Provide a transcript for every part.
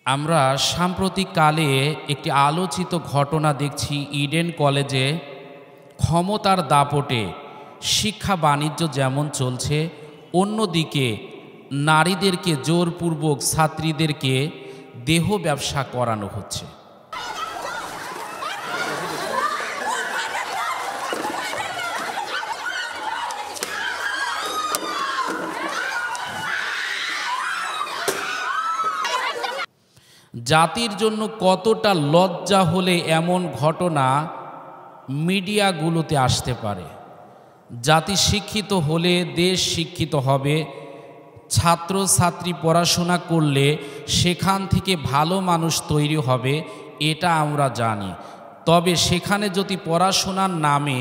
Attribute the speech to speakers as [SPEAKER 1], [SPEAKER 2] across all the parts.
[SPEAKER 1] আমরা সাম্প্রতিককালে একটি আলোচিত ঘটনা দেখছি। ইডেন কলেজে ক্ষমতার দাপটে শিক্ষা বাণিজ্য যেমন চলছে, অন্যদিকে নারীদেরকে জোরপূর্বক ছাত্রীদেরকে দেহ ব্যবসা করানো হচ্ছে। জাতির জন্য কতটা লজ্জা হলে এমন ঘটনা মিডিয়াগুলোতে আসতে পারে। জাতি শিক্ষিত হলে দেশ শিক্ষিত হবে। ছাত্র ছাত্রী পড়াশোনা করলে সেখান থেকে ভালো মানুষ তৈরি হবে, এটা আমরা জানি। তবে সেখানে যদি পড়াশোনার নামে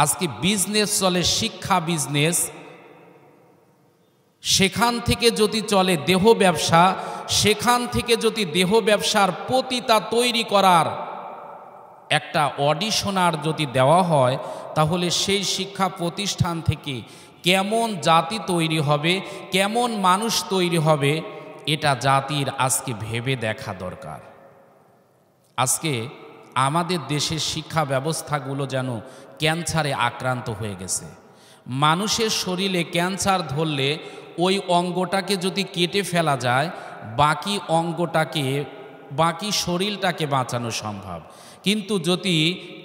[SPEAKER 1] আজকে বিজনেস চলে, শিক্ষা বিজনেস, সেখান থেকে যদি চলে দেহ ব্যবসা, সেখান থেকে যদি দেহ ব্যবসার পতিতা তৈরি করার একটা অডিশনার যদি দেওয়া হয়, তাহলে সেই শিক্ষা প্রতিষ্ঠান থেকে কেমন জাতি তৈরি হবে, কেমন মানুষ তৈরি হবে, এটা জাতির আজকে ভেবে দেখা দরকার। আজকে আমাদের দেশের শিক্ষা ব্যবস্থাগুলো যেন ক্যান্সারে আক্রান্ত হয়ে গেছে। মানুষের শরীরে ক্যান্সার ধরলে ওই অঙ্গটাকে যদি কেটে ফেলা যায়, বাকি অঙ্গটাকে, বাকি শরীরটাকে বাঁচানো সম্ভব। কিন্তু যদি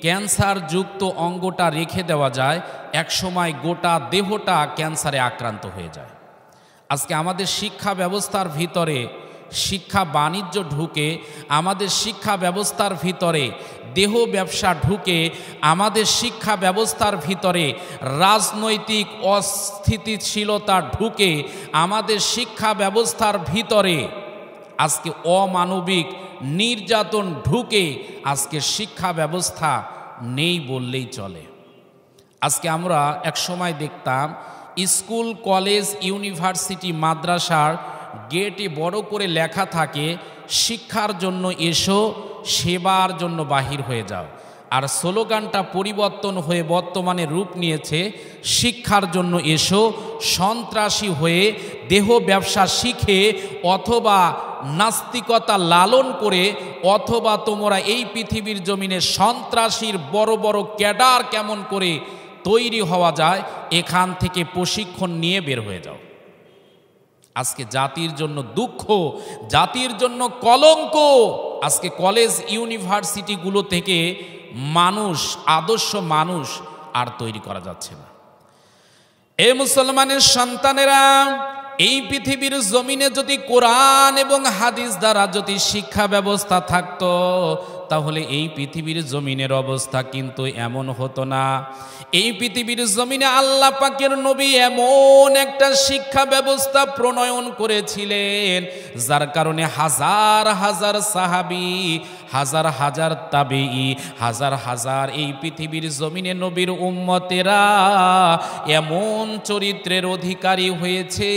[SPEAKER 1] ক্যান্সারযুক্ত অঙ্গটা রেখে দেওয়া যায়, একসময় গোটা দেহটা ক্যান্সারে আক্রান্ত হয়ে যায়। আজকে আমাদের শিক্ষা ব্যবস্থার ভিতরে শিক্ষা বাণিজ্য ঢুকে, আমাদের শিক্ষা ব্যবস্থার ভিতরে দেহ ব্যবসা ঢুকে, আমাদের শিক্ষা ব্যবস্থার ভিতরে রাজনৈতিক অস্থিতিশীলতা ঢুকে, আমাদের শিক্ষা ব্যবস্থার ভিতরে আজকে অমানবিক নির্যাতন ঢুকে, আজকে শিক্ষা ব্যবস্থা নেই বললেই চলে। আজকে আমরা এক সময় দেখতাম স্কুল, কলেজ, ইউনিভার্সিটি, মাদ্রাসার গেটে বড় করে লেখা থাকে, শিক্ষার জন্য এসো, সেবার জন্য বাহির হয়ে যাও। আর স্লোগানটা পরিবর্তন হয়ে বর্তমানে রূপ নিয়েছে, শিক্ষার জন্য এসো, সন্ত্রাসী হয়ে দেহ ব্যবসা শিখে অথবা নাস্তিকতা লালন করে, অথবা তোমরা এই পৃথিবীর জমিনে সন্ত্রাসীর বড় বড় ক্যাডার কেমন করে তৈরি হওয়া যায়, এখান থেকে প্রশিক্ষণ নিয়ে বের হয়ে যাও। আজকে জাতির জন্য দুঃখ, জাতির জন্য কলঙ্ক। আজকে কলেজ ইউনিভার্সিটিগুলো থেকে মানুষ, আদর্শ মানুষ আর তৈরি করা যাচ্ছে না। এ মুসলমানের সন্তানেরা, এই পৃথিবীর জমিনে যদি কোরআন এবং হাদিস দ্বারা যদি শিক্ষা ব্যবস্থা থাকতো, তাহলে এই পৃথিবীর জমিনের অবস্থা কিন্তু এমন হতো না। এই পৃথিবীর জমিনে আল্লাহ পাকের নবী এমন একটা শিক্ষা ব্যবস্থা প্রণয়ন করেছিলেন, যার কারণে হাজার হাজার সাহাবী, হাজার হাজার তাবেঈ, হাজার হাজার এই পৃথিবীর জমিনে নবীর উম্মতেরা এমন চরিত্রের অধিকারী হয়েছে,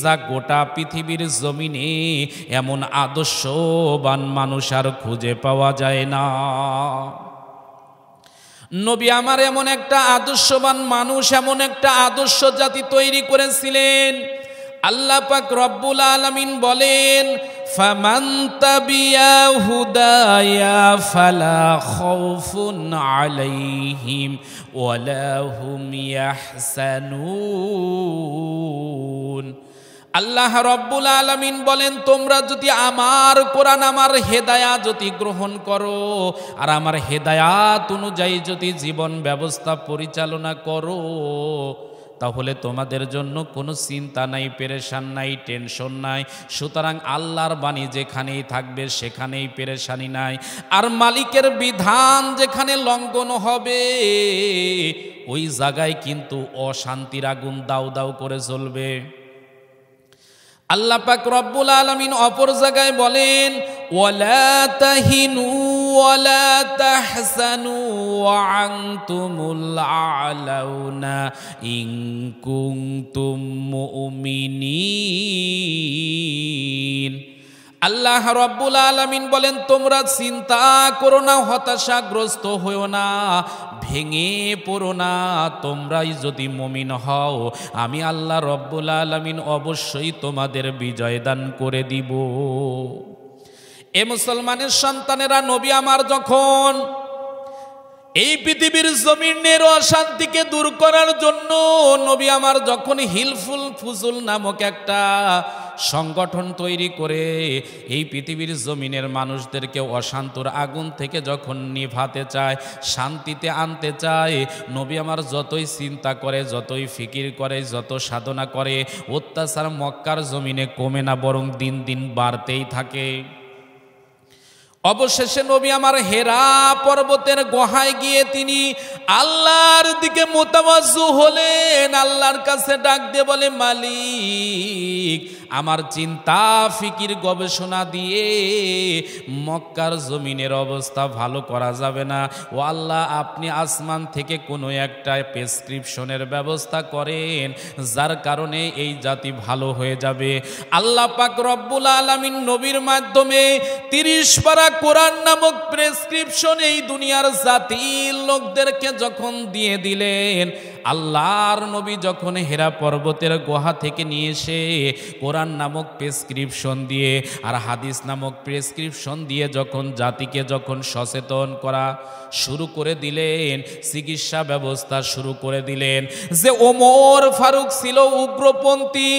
[SPEAKER 1] যা গোটা পৃথিবীর জমিনে এমন আদর্শবান মানুষ আর খুঁজে পাওয়া যায় না। নবী আমার এমন একটা আদর্শবান মানুষ, এমন একটা আদর্শ জাতি তৈরি করেছিলেন। আল্লাহ পাক রব্বুল আলামিন বলেন, ফামান তাবিয়া হুদায়া ফালা খাউফুন আলাইহিম ওয়ালা হুম ইয়াহসানুন। আল্লাহ রব্বুল আলামিন বলেন, তোমরা যদি আমার কোরআন, আমার হেদায়াত যদি গ্রহণ করো, আর আমার হেদায়াত অনুযায়ী যদি জীবন ব্যবস্থা পরিচালনা করো, তাহলে তোমাদের জন্য কোনো চিন্তা নাই, পেরেশান নাই, টেনশন নাই। সুতরাং আল্লাহর বাণী যেখানেই থাকবে সেখানেই পেরেশানি নাই। আর মালিকের বিধান যেখানে লঙ্ঘন হবে, ওই জায়গায় কিন্তু অশান্তির আগুন দাউ দাউ করে জ্বলবে। আল্লাহ পাক রব্বুল আলামিন অপর জায়গায় বলেন, ওয়ালা তাহিনু ওয়ালা তাহসানু ওয়া আনতুমুল আ'লাউনা ইন কুনতুম মুমিনিন। আল্লাহ রব্বুল আলামিন বলেন, তোমরা চিন্তা করো না, হতাশাগ্রস্ত হও না, ভেঙে পড়ো না। তোমরাই যদি মুমিন হও, আমি আল্লাহ রব্বুল আলামিন অবশ্যই তোমাদের বিজয় দান করে দিব। এ মুসলমানের সন্তানেরা, নবী আমার যখন এই পৃথিবীর জমিনের অশান্তিকে দূর করার জন্য নবী আমার যখন হিলফুল ফুজুল নামক একটা সংগঠন তৈরি করে এই পৃথিবীর জমিনের মানুষদেরকে অশান্তর আগুন থেকে যখন নিভাতে চায়, শান্তিতে আনতে চায়, নবী আমার যতই চিন্তা করে, যতই ফিকির করে, যত সাধনা করে, অত্যাচার মক্কার জমিনে কমে না, বরং দিন দিন বাড়তেই থাকে। অবশেষে নবী আমার হেরা পর্বতের গুহায় গিয়ে তিনি আল্লাহর দিকে মোতাওয়াজ্জু হলেন। আল্লাহর কাছে ডাক দিয়ে বলে, মালিক, আমার চিন্তা ফিকির গবেষণা দিয়ে মক্কার জমিনের অবস্থা ভালো করা যাবে না। ও আল্লাহ, আপনি আসমান থেকে কোনো একটা প্রেসক্রিপশনের ব্যবস্থা করেন, যার কারণে এই জাতি ভালো হয়ে যাবে। আল্লাহ পাক রব্বুল আলামিন নবীর মাধ্যমে 30 পারা কোরআন নামক প্রেসক্রিপশন এই দুনিয়ার জাতির লোকদেরকে যখন দিয়ে দিলেন, আল্লাহর নবী যখন হেরা পর্বতের গুহা থেকে নিয়ে এসে কোরআন নামক প্রেসক্রিপশন দিয়ে আর হাদিস নামক প্রেসক্রিপশন দিয়ে যখন জাতিকে যখন সচেতন করা শুরু করে দিলেন, চিকিৎসা ব্যবস্থা শুরু করে দিলেন, যে ওমর ফারুক ছিল উগ্রপন্থী,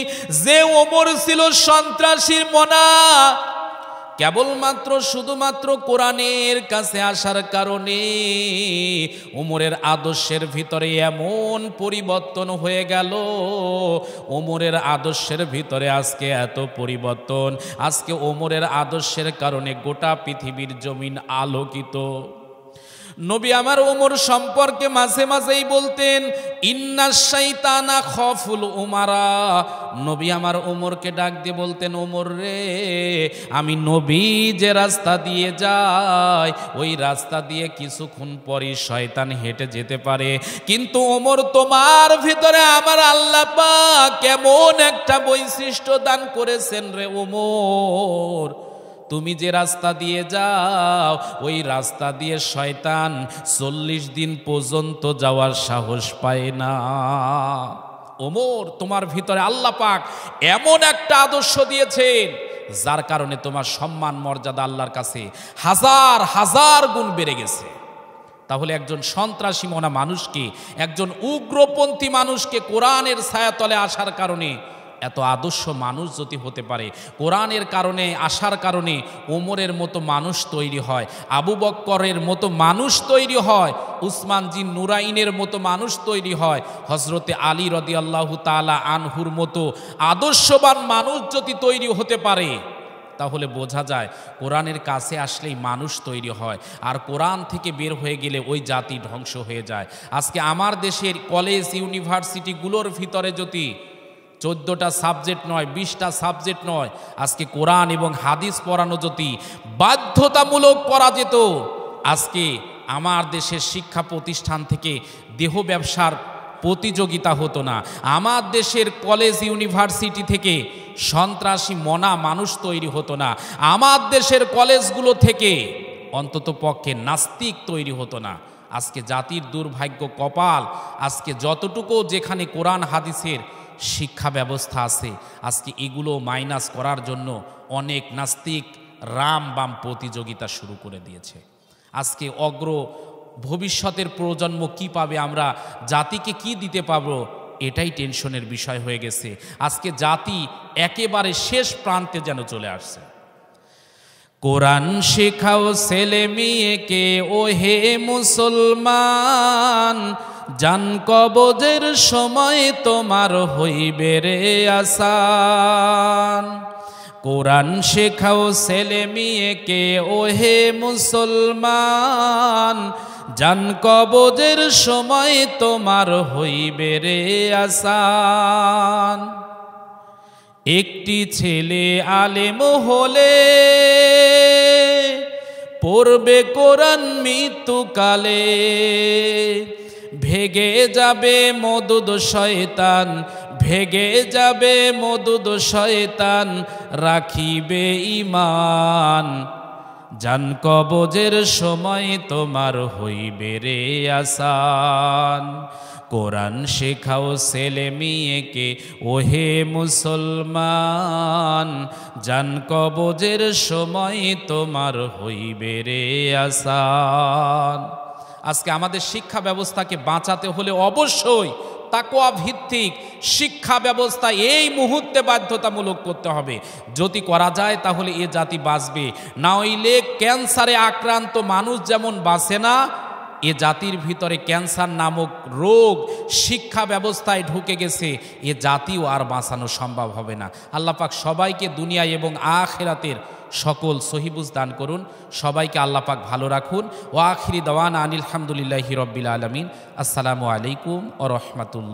[SPEAKER 1] যে ওমর ছিল সন্ত্রাসীর মনা, কেবলমাত্র শুধুমাত্র কোরআনের কাছে আসার কারণে ওমরের আদর্শের ভিতরে এমন পরিবর্তন হয়ে গেল। ওমরের আদর্শের ভিতরে আজকে এত পরিবর্তন, আজকে ওমরের আদর্শের কারণে গোটা পৃথিবীর জমিন আলোকিত। নবী আমার ওমর সম্পর্কে মাঝে মাঝেই বলতেন, ইন্নাশ শাইতানা খফুল উমারা। নবী আমার ওমরকে ডাক দিয়ে বলতেন, ওমর রে, আমি নবী যে রাস্তা দিয়ে যাই, ওই রাস্তা দিয়ে কিছুক্ষণ পরই শয়তান হেঁটে যেতে পারে, কিন্তু ওমর, তোমার ভিতরে আমার আল্লাহ পাক কেমন একটা বৈশিষ্ট্য দান করেছেন রে ওমর, তুমি যে রাস্তা দিয়ে যাও ওই রাস্তা দিয়ে শয়তান 40 দিন পর্যন্ত যাওয়ার সাহস পায় না। ওমর, তোমার ভিতরে আল্লাহ পাক এমন একটা আদর্শ দিয়েছেন, যার কারণে তোমার সম্মান মর্যাদা আল্লাহর কাছে হাজার হাজার গুণ বেড়ে গেছে। তাহলে একজন সন্ত্রাসী মনা মানুষকে, একজন উগ্রপন্থী মানুষকে কোরআনের ছায়াতলে আসার কারণে এত আদর্শ মানুষ যদি হতে পারে, কোরআনের কারণে আসার কারণে ওমরের মতো মানুষ তৈরি হয়, আবু বক্করের মতো মানুষ তৈরি হয়, উসমান জিন নুরাইনের মতো মানুষ তৈরি হয়, হজরতে আলী রাদিয়াল্লাহু তাআলা আনহুর মতো আদর্শবান মানুষ যদি তৈরি হতে পারে, তাহলে বোঝা যায় কোরআনের কাছে আসলেই মানুষ তৈরি হয়, আর কোরআন থেকে বের হয়ে গেলে ওই জাতি ধ্বংস হয়ে যায়। আজকে আমার দেশের কলেজ ইউনিভার্সিটিগুলোর ভিতরে যদি 14টা সাবজেক্ট নয়, 20টা সাবজেক্ট নয়, আজকে কোরআন এবং হাদিস পড়ানো যদি বাধ্যতামূলক করা যেত, আজকে আমার দেশের শিক্ষা প্রতিষ্ঠান থেকে দেহ ব্যবসার প্রতিযোগিতা হতো না, আমার দেশের কলেজ ইউনিভার্সিটি থেকে সন্ত্রাসী মনা মানুষ তৈরি হতো না, আমার দেশের কলেজগুলো থেকে অন্তত পক্ষে নাস্তিক তৈরি হতো না। আজকে জাতির দুর্ভাগ্য কপাল, আজকে যতটুকু যেখানে কোরআন হাদিসের শিক্ষা ব্যবস্থা আছে, আজকে এগুলো মাইনাস করার জন্য অনেক নাস্তিক রাম বাম প্রতিযোগিতা শুরু করে দিয়েছে। আজকে অগ্র ভবিষ্যতের প্রজন্ম কি পাবে, আমরা জাতিকে কি দিতে পারবো, এটাই টেনশনের বিষয় হয়ে গেছে। আজকে জাতি একেবারে শেষ প্রান্তে যেন চলে আসছে। কোরআন শেখাও ছেলে মেয়েকে ও হে মুসলমান, জান কবজের সময় তোমার হইবে রে আসান। কোরআন শেখাও ছেলে মেয়েকে ও হে মুসলমান, জান কবজের সময় তোমার হইবে রে আসান। একটি ছেলে আলেম হলে পড়বে কোরআন মৃত্যুকালে, ভেগে যাবে মদুদ শয়তান, ভেগে যাবে মদুদ শয়তান, রাখিবে ঈমান, জান কবজের সময় তোমার হইবে রে আসান। কোরআন শেখাও ছেলে মেয়েকে ওহে মুসলমান, জান কবজের সময় তোমার হইবে রে আসান। আজকে আমাদের শিক্ষা ব্যবস্থাকে বাঁচাতে হলে অবশ্যই তাকওয়া ভিত্তিক শিক্ষা ব্যবস্থা এই মুহূর্তে বাধ্যতামূলক করতে হবে। যদি করা যায় তাহলে এ জাতি বাঁচবে, না হইলে ক্যান্সারে আক্রান্ত মানুষ যেমন বাঁচে না, এ জাতির ভিতরে ক্যান্সার নামক রোগ শিক্ষা ব্যবস্থায় ঢুকে গেছে, এ জাতিও আর বাঁচানো সম্ভব হবে না। আল্লাহ পাক সবাইকে দুনিয়া এবং আখিরাতের সকল সহিবুজ দান করুন, সবাইকে আল্লাহ পাক ভালো রাখুন। ওয়া আখিরি দাওয়ানা আনিল হামদুলিল্লাহি রাব্বিল আলামিন। আসসালামু আলাইকুম ওয়া রাহমাতুল্লাহ।